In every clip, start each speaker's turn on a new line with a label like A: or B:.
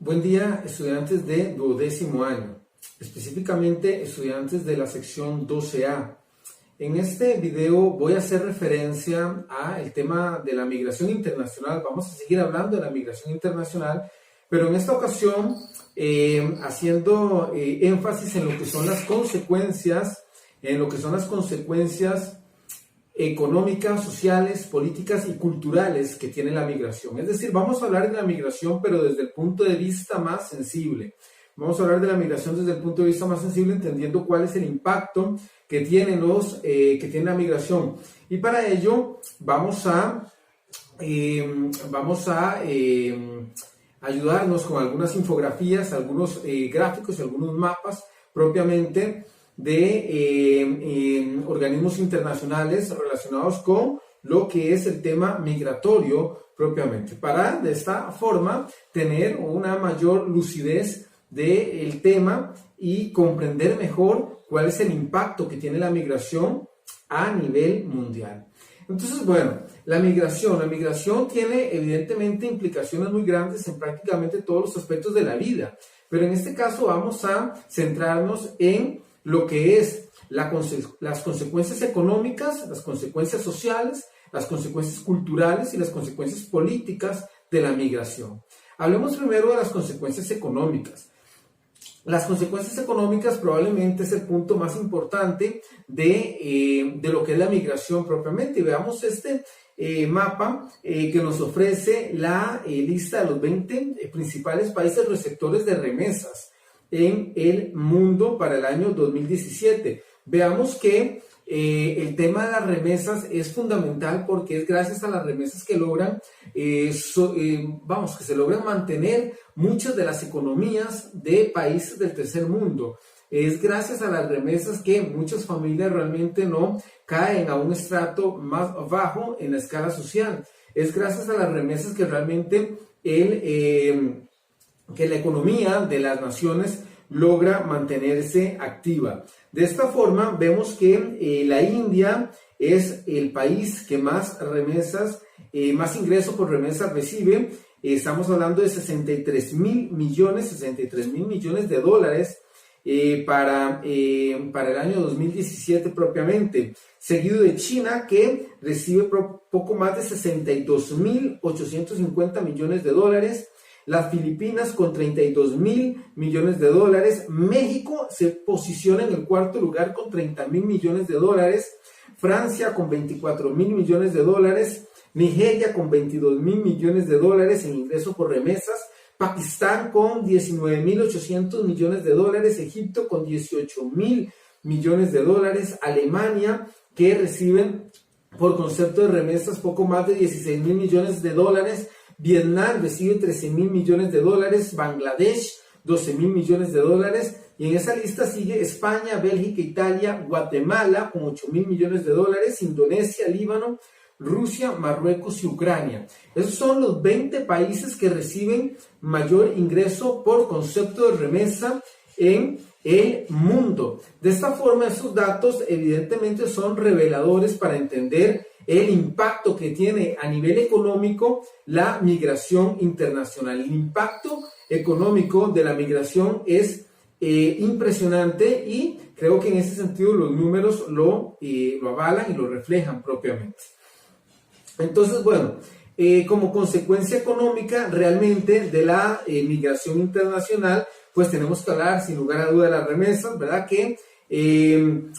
A: Buen día, estudiantes de 12º año, específicamente estudiantes de la sección 12A. En este video voy a hacer referencia al tema de la migración internacional. Vamos a seguir hablando de la migración internacional, pero en esta ocasión haciendo énfasis en lo que son las consecuencias, económicas, sociales, políticas y culturales que tiene la migración. Es decir, vamos a hablar de la migración, pero desde el punto de vista más sensible. Vamos a hablar de la migración desde el punto de vista más sensible, entendiendo cuál es el impacto que tiene la migración. Y para ello vamos a ayudarnos con algunas infografías, algunos gráficos y algunos mapas propiamente de organismos internacionales relacionados con lo que es el tema migratorio propiamente, para de esta forma tener una mayor lucidez del tema y comprender mejor cuál es el impacto que tiene la migración a nivel mundial. Entonces, bueno, la migración tiene evidentemente implicaciones muy grandes en prácticamente todos los aspectos de la vida, pero en este caso vamos a centrarnos en lo que es las consecuencias económicas, las consecuencias sociales, las consecuencias culturales y las consecuencias políticas de la migración. Hablemos primero de las consecuencias económicas. Las consecuencias económicas probablemente es el punto más importante de lo que es la migración propiamente. Y veamos este mapa que nos ofrece la lista de los 20 principales países receptores de remesas en el mundo para el año 2017. Veamos que el tema de las remesas es fundamental porque es gracias a las remesas que se logran mantener muchas de las economías de países del tercer mundo. Es gracias a las remesas que muchas familias realmente no caen a un estrato más bajo en la escala social. Es gracias a las remesas que realmente que la economía de las naciones logra mantenerse activa. De esta forma vemos que la India es el país que más ingreso por remesas recibe. Estamos hablando de 63 mil millones de dólares para el año 2017 propiamente, seguido de China, que recibe poco más de 62.850 millones de dólares, las Filipinas con 32 mil millones de dólares, México se posiciona en el cuarto lugar con 30 mil millones de dólares, Francia con 24 mil millones de dólares, Nigeria con 22 mil millones de dólares en ingreso por remesas, Pakistán con 19.800 millones de dólares, Egipto con 18.000 millones de dólares, Alemania, que reciben por concepto de remesas poco más de 16.000 millones de dólares, Vietnam recibe 13.000 millones de dólares, Bangladesh 12.000 millones de dólares, y en esa lista sigue España, Bélgica, Italia, Guatemala con 8.000 millones de dólares, Indonesia, Líbano, Rusia, Marruecos y Ucrania. Esos son los 20 países que reciben mayor ingreso por concepto de remesa en el mundo. De esta forma, esos datos evidentemente son reveladores para entender el impacto que tiene a nivel económico la migración internacional. El impacto económico de la migración es impresionante y creo que en ese sentido los números lo avalan y lo reflejan propiamente. Entonces, bueno, como consecuencia económica realmente de la migración internacional, pues tenemos que hablar sin lugar a duda de las remesas, ¿verdad? Que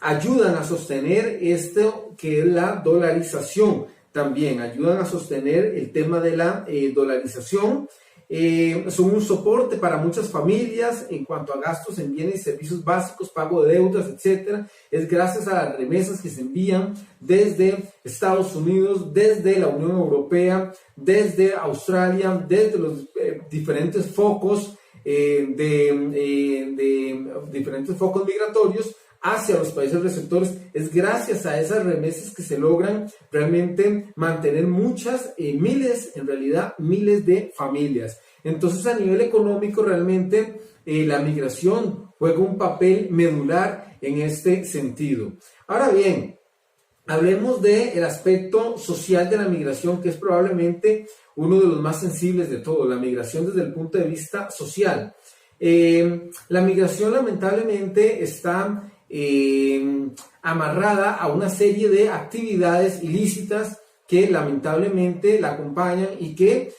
A: ayudan a sostener esto que es la dolarización, también ayudan a sostener el tema de la dolarización, son un soporte para muchas familias en cuanto a gastos en bienes y servicios básicos, pago de deudas, etc. Es gracias a las remesas que se envían desde Estados Unidos, desde la Unión Europea, desde Australia, desde los diferentes focos diferentes focos migratorios hacia los países receptores. Es gracias a esas remesas que se logran realmente mantener miles de familias. Entonces, a nivel económico realmente la migración juega un papel medular en este sentido. Ahora bien, hablemos del aspecto social de la migración, que es probablemente uno de los más sensibles de todos, la migración desde el punto de vista social. La migración lamentablemente está amarrada a una serie de actividades ilícitas que lamentablemente la acompañan y que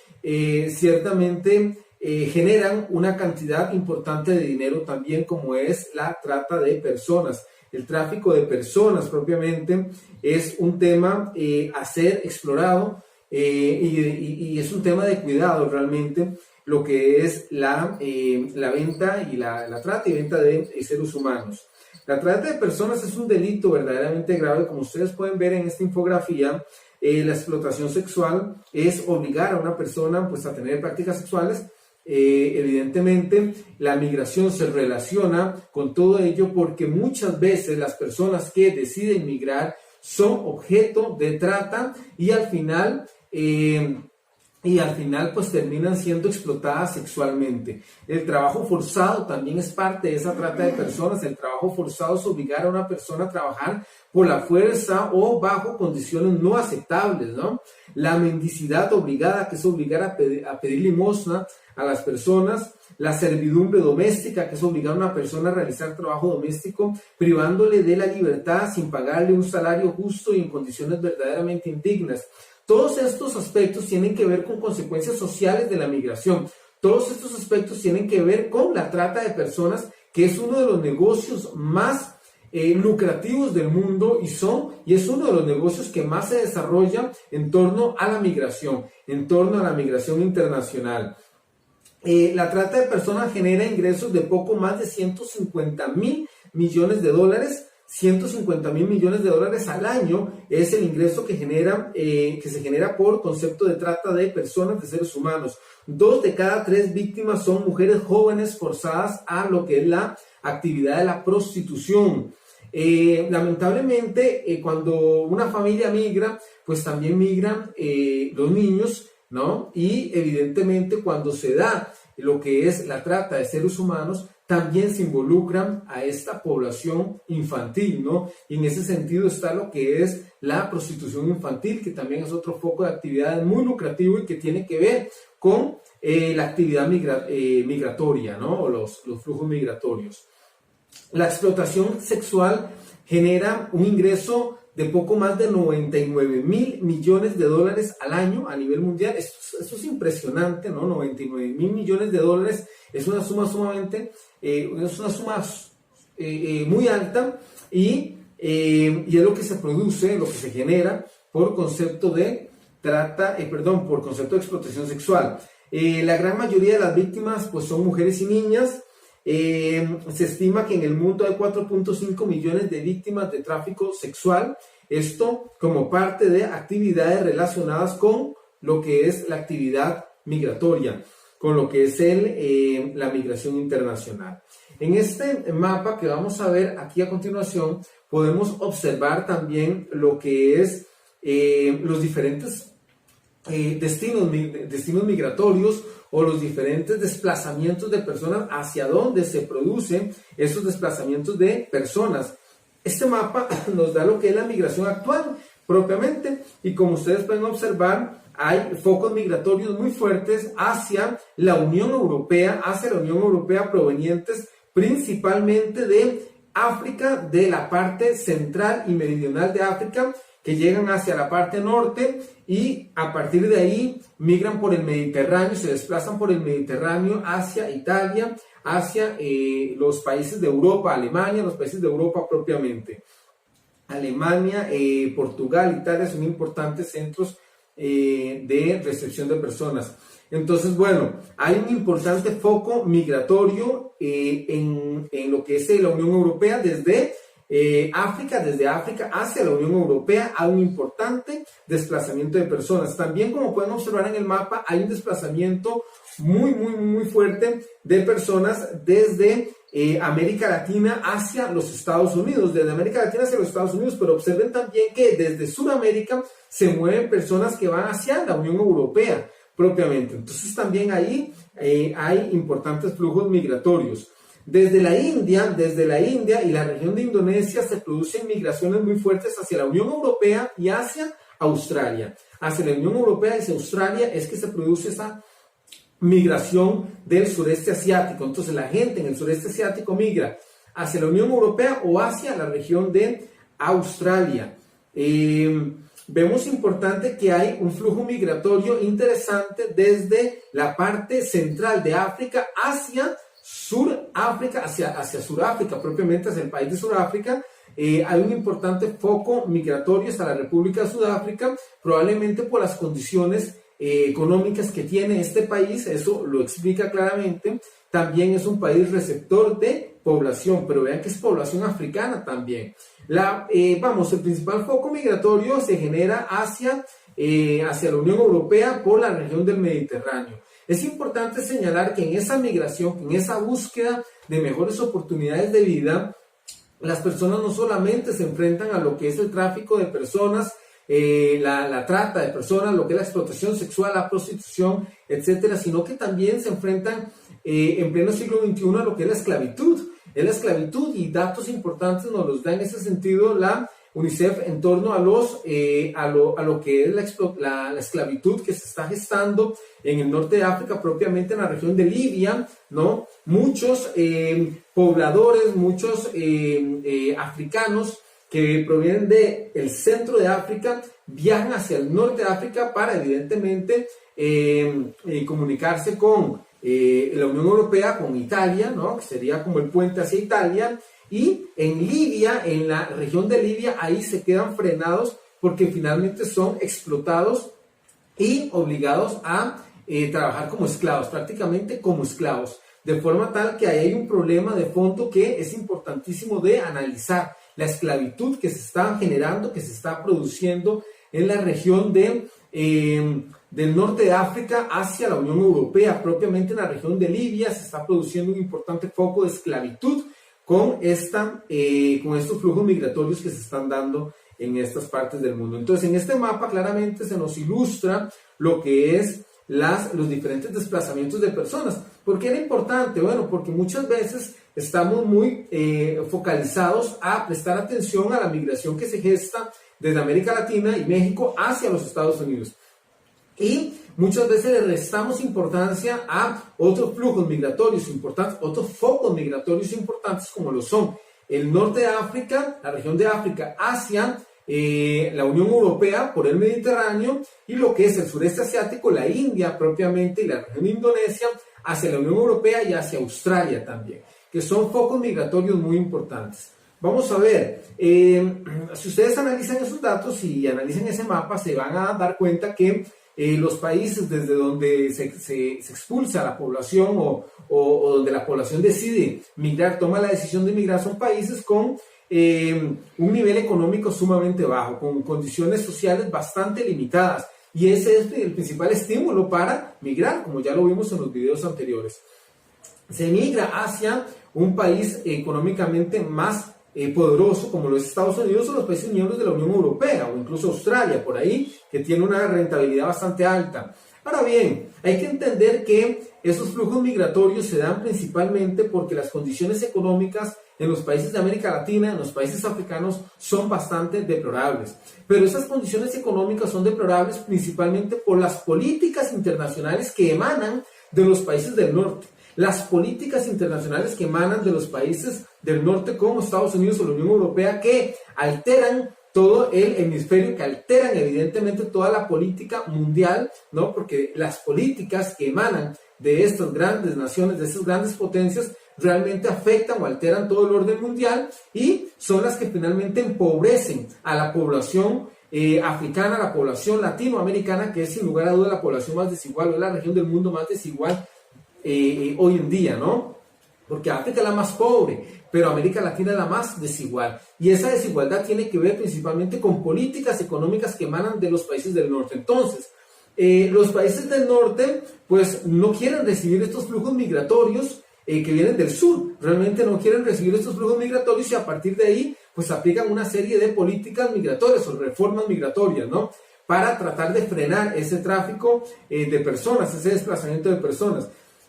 A: ciertamente generan una cantidad importante de dinero también, como es la trata de personas. El tráfico de personas propiamente es un tema a ser explorado y es un tema de cuidado realmente, lo que es la venta y la trata y venta de seres humanos. La trata de personas es un delito verdaderamente grave, como ustedes pueden ver en esta infografía. La explotación sexual es obligar a una persona pues, a tener prácticas sexuales. Evidentemente, la migración se relaciona con todo ello porque muchas veces las personas que deciden migrar son objeto de trata y al final pues terminan siendo explotadas sexualmente. El trabajo forzado también es parte de esa trata de personas. El trabajo forzado es obligar a una persona a trabajar por la fuerza o bajo condiciones no aceptables, ¿no? La mendicidad obligada, que es obligar a pedir limosna a las personas. La servidumbre doméstica, que es obligar a una persona a realizar trabajo doméstico, privándole de la libertad sin pagarle un salario justo y en condiciones verdaderamente indignas. Todos estos aspectos tienen que ver con consecuencias sociales de la migración. Todos estos aspectos tienen que ver con la trata de personas, que es uno de los negocios más lucrativos del mundo y es uno de los negocios que más se desarrolla en torno a la migración internacional. La trata de personas genera ingresos de poco más de 150.000 millones de dólares. 150.000 millones de dólares al año es el ingreso que se genera por concepto de trata de personas, de seres humanos. 2 de cada 3 víctimas son mujeres jóvenes forzadas a lo que es la actividad de la prostitución. Lamentablemente, cuando una familia migra, pues también migran los niños, ¿no? Y evidentemente cuando se da lo que es la trata de seres humanos, también se involucran a esta población infantil, ¿no? Y en ese sentido está lo que es la prostitución infantil, que también es otro foco de actividad muy lucrativo y que tiene que ver con la actividad migratoria, ¿no? O los flujos migratorios. La explotación sexual genera un ingreso de poco más de 99.000 millones de dólares al año a nivel mundial. Esto es impresionante, ¿no? 99.000 millones de dólares es una suma muy alta y es lo que se produce, lo que se genera por concepto de por concepto de explotación sexual. La gran mayoría de las víctimas pues son mujeres y niñas. Se estima que en el mundo hay 4.5 millones de víctimas de tráfico sexual, esto como parte de actividades relacionadas con lo que es la actividad migratoria, con lo que es la migración internacional. En este mapa que vamos a ver aquí a continuación, podemos observar también lo que es los diferentes destinos migratorios o los diferentes desplazamientos de personas, hacia dónde se producen esos desplazamientos de personas. Este mapa nos da lo que es la migración actual propiamente, y como ustedes pueden observar, hay focos migratorios muy fuertes hacia la Unión Europea, provenientes principalmente de África, de la parte central y meridional de África, que llegan hacia la parte norte y a partir de ahí migran por el Mediterráneo, se desplazan por el Mediterráneo hacia Italia, hacia los países de Europa, Alemania, los países de Europa propiamente. Alemania, Portugal, Italia son importantes centros de recepción de personas. Entonces, bueno, hay un importante foco migratorio en lo que es la Unión Europea desde África hacia la Unión Europea. Hay un importante desplazamiento de personas. También, como pueden observar en el mapa, hay un desplazamiento muy fuerte de personas desde América Latina hacia los Estados Unidos, desde América Latina hacia los Estados Unidos, pero observen también que desde Sudamérica se mueven personas que van hacia la Unión Europea propiamente. Entonces también ahí hay importantes flujos migratorios. Desde la India y la región de Indonesia se producen migraciones muy fuertes hacia la Unión Europea y hacia Australia. Hacia la Unión Europea y hacia Australia es que se produce esa migración del sureste asiático. Entonces la gente en el sureste asiático migra hacia la Unión Europea o hacia la región de Australia. Vemos importante que hay un flujo migratorio interesante desde la parte central de África hacia Suráfrica, hacia Suráfrica, propiamente hacia el país de Suráfrica. Hay un importante foco migratorio hasta la República de Sudáfrica, probablemente por las condiciones económicas que tiene este país, eso lo explica claramente. También es un país receptor de población, pero vean que es población africana también. El principal foco migratorio se genera hacia la Unión Europea por la región del Mediterráneo. Es importante señalar que en esa migración, en esa búsqueda de mejores oportunidades de vida, las personas no solamente se enfrentan a lo que es el tráfico de personas, la trata de personas, lo que es la explotación sexual, la prostitución, etcétera, sino que también se enfrentan en pleno siglo XXI a lo que es la esclavitud. Es la esclavitud, y datos importantes nos los da en ese sentido la UNICEF en torno a lo que es la esclavitud que se está gestando en el norte de África, propiamente en la región de Libia, ¿no? Muchos pobladores, muchos africanos que provienen del centro de África viajan hacia el norte de África para evidentemente comunicarse con la Unión Europea, con Italia, ¿no? Que sería como el puente hacia Italia. Y en Libia, en la región de Libia, ahí se quedan frenados porque finalmente son explotados y obligados a trabajar como esclavos, prácticamente como esclavos. De forma tal que ahí hay un problema de fondo que es importantísimo de analizar. La esclavitud que se está generando, que se está produciendo en la región del norte de África hacia la Unión Europea, propiamente en la región de Libia, se está produciendo un importante foco de esclavitud con estos flujos migratorios que se están dando en estas partes del mundo. Entonces, en este mapa claramente se nos ilustra lo que es los diferentes desplazamientos de personas. ¿Por qué era importante? Bueno, porque muchas veces estamos muy focalizados a prestar atención a la migración que se gesta desde América Latina y México hacia los Estados Unidos. Y muchas veces le restamos importancia a otros flujos migratorios importantes, otros focos migratorios importantes, como lo son el norte de África, la región de África hacia la Unión Europea por el Mediterráneo, y lo que es el sureste asiático, la India propiamente y la región de Indonesia hacia la Unión Europea y hacia Australia también, que son focos migratorios muy importantes. Vamos a ver, si ustedes analizan esos datos y analizan ese mapa, se van a dar cuenta que los países desde donde se expulsa a la población o donde la población decide migrar, toma la decisión de migrar, son países con un nivel económico sumamente bajo, con condiciones sociales bastante limitadas, y ese es el principal estímulo para migrar, como ya lo vimos en los videos anteriores. Se migra hacia un país económicamente más poderoso, como lo es Estados Unidos o los países miembros de la Unión Europea, o incluso Australia, por ahí, que tiene una rentabilidad bastante alta. Ahora bien, hay que entender que esos flujos migratorios se dan principalmente porque las condiciones económicas en los países de América Latina, en los países africanos, son bastante deplorables. Pero esas condiciones económicas son deplorables principalmente por las políticas internacionales que emanan de los países del norte. Las políticas internacionales que emanan de los países del norte como Estados Unidos o la Unión Europea, que alteran todo el hemisferio, que alteran evidentemente toda la política mundial, ¿no? Porque las políticas que emanan de estas grandes naciones, de estas grandes potencias, realmente afectan o alteran todo el orden mundial, y son las que finalmente empobrecen a la población africana, a la población latinoamericana, que es sin lugar a duda la población más desigual, o es la región del mundo más desigual hoy en día, ¿no? Porque África es la más pobre, pero América Latina es la más desigual. Y esa desigualdad tiene que ver principalmente con políticas económicas que emanan de los países del norte. Entonces, los países del norte, pues, no quieren recibir estos flujos migratorios que vienen del sur. Realmente no quieren recibir estos flujos migratorios, y a partir de ahí, pues, aplican una serie de políticas migratorias o reformas migratorias, ¿no? Para tratar de frenar ese tráfico de personas, ese desplazamiento de personas,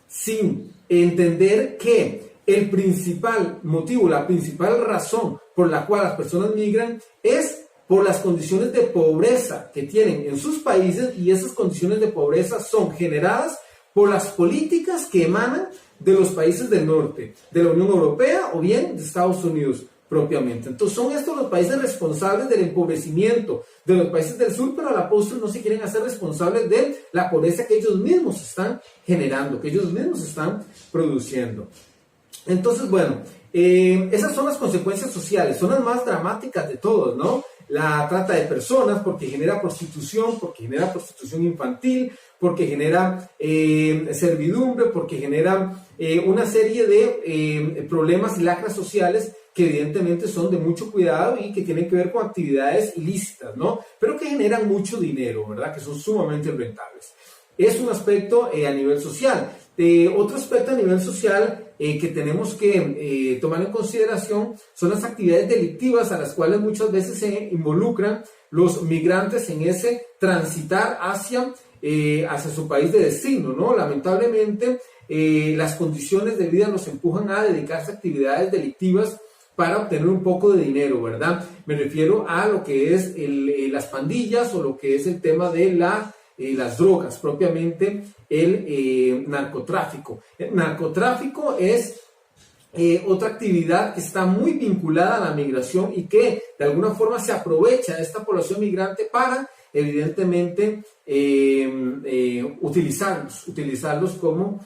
A: sin entender que el principal motivo, la principal razón por la cual las personas migran es por las condiciones de pobreza que tienen en sus países, y esas condiciones de pobreza son generadas por las políticas que emanan de los países del norte, de la Unión Europea o bien de Estados Unidos propiamente. Entonces son estos los países responsables del empobrecimiento de los países del sur, pero a la postre no se quieren hacer responsables de la pobreza que ellos mismos están generando, que ellos mismos están produciendo. Entonces, bueno, esas son las consecuencias sociales, son las más dramáticas de todas, ¿no? La trata de personas, porque genera prostitución infantil, porque genera servidumbre, porque genera una serie de problemas y lacras sociales que evidentemente son de mucho cuidado y que tienen que ver con actividades ilícitas, ¿no? Pero que generan mucho dinero, ¿verdad? Que son sumamente rentables. Es un aspecto a nivel social. Otro aspecto a nivel social que tenemos que tomar en consideración son las actividades delictivas a las cuales muchas veces se involucran los migrantes en ese transitar hacia su país de destino, ¿no? Lamentablemente, las condiciones de vida nos empujan a dedicarse a actividades delictivas para obtener un poco de dinero, ¿verdad? Me refiero a lo que es las pandillas o lo que es el tema de las drogas, propiamente el narcotráfico. El narcotráfico es otra actividad que está muy vinculada a la migración y que de alguna forma se aprovecha de esta población migrante para, evidentemente, utilizarlos como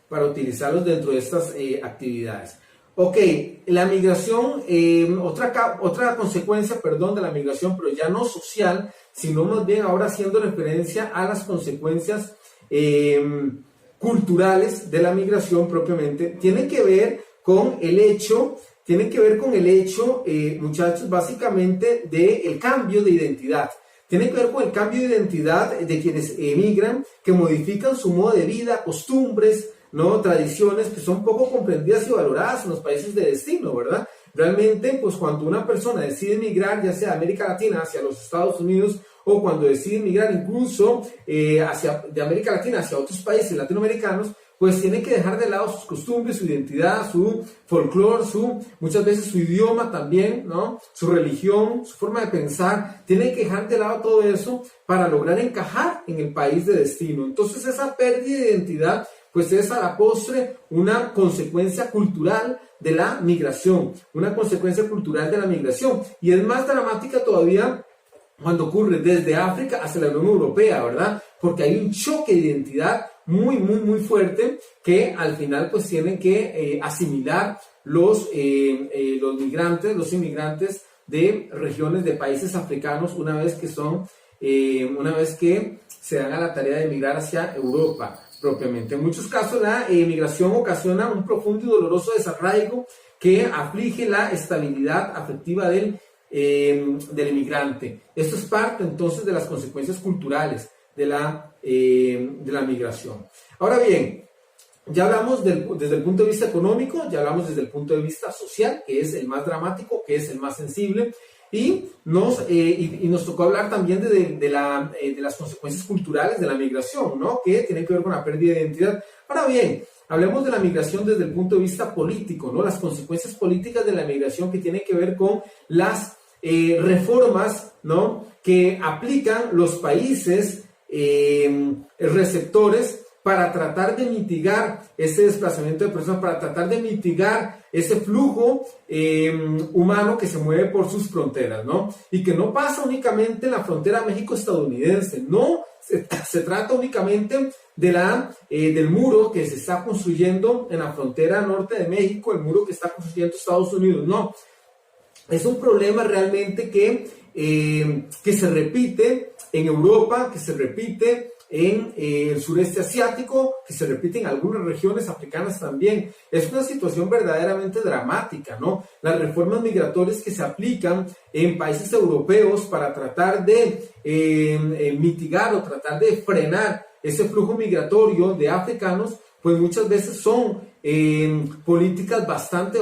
A: para utilizarlos dentro de estas actividades. Ok, la migración, otra consecuencia, de la migración, pero ya no social, sino más bien ahora haciendo referencia a las consecuencias culturales de la migración propiamente, tiene que ver con el hecho, muchachos, básicamente del cambio de identidad. Tiene que ver con el cambio de identidad de quienes emigran, que modifican su modo de vida, costumbres, ¿no? Tradiciones que son poco comprendidas y valoradas en los países de destino, ¿verdad? Realmente, pues cuando una persona decide emigrar, ya sea de América Latina hacia los Estados Unidos, o cuando decide emigrar incluso de América Latina hacia otros países latinoamericanos, pues tiene que dejar de lado sus costumbres, su identidad, su folclore, muchas veces su idioma también, ¿no? Su religión, su forma de pensar. Tiene que dejar de lado todo eso para lograr encajar en el país de destino. Entonces esa pérdida de identidad pues es a la postre una consecuencia cultural de la migración, y es más dramática todavía cuando ocurre desde África hacia la Unión Europea, ¿verdad? Porque hay un choque de identidad muy, muy, muy fuerte que al final pues tienen que asimilar los inmigrantes de regiones de países africanos una vez que se dan a la tarea de emigrar hacia Europa propiamente. En muchos casos la migración ocasiona un profundo y doloroso desarraigo que aflige la estabilidad afectiva del inmigrante. Esto es parte entonces de las consecuencias culturales de la migración. Ahora bien, ya hablamos desde el punto de vista económico, ya hablamos desde el punto de vista social, que es el más dramático, que es el más sensible, y nos tocó hablar también de las consecuencias culturales de la migración, ¿no? Que tiene que ver con la pérdida de identidad. Ahora bien, hablemos de la migración desde el punto de vista político, ¿no? Las consecuencias políticas de la migración que tienen que ver con las reformas, ¿no? Que aplican los países receptores para tratar de mitigar ese desplazamiento de personas, para tratar de mitigar ese flujo humano que se mueve por sus fronteras, ¿no? Y que no pasa únicamente en la frontera México-estadounidense, no se trata únicamente del muro que se está construyendo en la frontera norte de México, el muro que está construyendo Estados Unidos, no. Es un problema realmente que se repite en Europa, que se repite en el sureste asiático, que se repite en algunas regiones africanas también. Es una situación verdaderamente dramática, ¿no? Las reformas migratorias que se aplican en países europeos para tratar de mitigar o tratar de frenar ese flujo migratorio de africanos, pues muchas veces son políticas bastante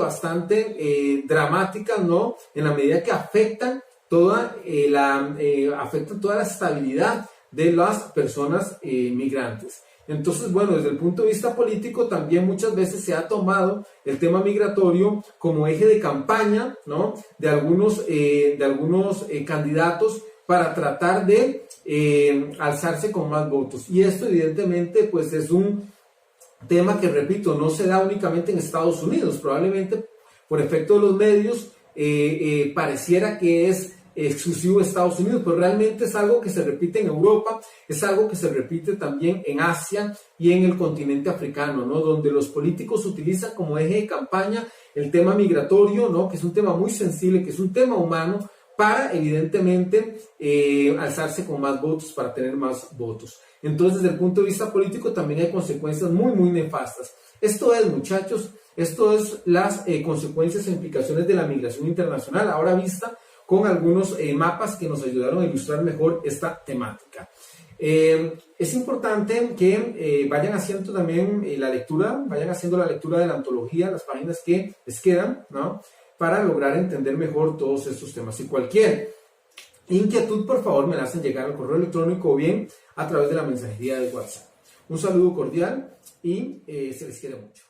A: dramáticas, ¿no? En la medida que afectan toda la estabilidad de las personas migrantes. Entonces, bueno, desde el punto de vista político también muchas veces se ha tomado el tema migratorio como eje de campaña, ¿no? De algunos candidatos para tratar de alzarse con más votos. Y esto evidentemente pues es un tema que, repito, no se da únicamente en Estados Unidos. Probablemente por efecto de los medios pareciera que es exclusivo de Estados Unidos, pero realmente es algo que se repite en Europa, es algo que se repite también en Asia y en el continente africano, ¿no? Donde los políticos utilizan como eje de campaña el tema migratorio, ¿no? Que es un tema muy sensible, que es un tema humano, para evidentemente alzarse con más votos, para tener más votos. Entonces, desde el punto de vista político también hay consecuencias muy, muy nefastas. Esto es, muchachos, esto es las consecuencias e implicaciones de la migración internacional, ahora vista con algunos mapas que nos ayudaron a ilustrar mejor esta temática. Es importante que vayan haciendo también la lectura, vayan haciendo la lectura de la antología, las páginas que les quedan, ¿no? Para lograr entender mejor todos estos temas. Y cualquier inquietud, por favor, me la hacen llegar al correo electrónico o bien a través de la mensajería de WhatsApp. Un saludo cordial y se les quiere mucho.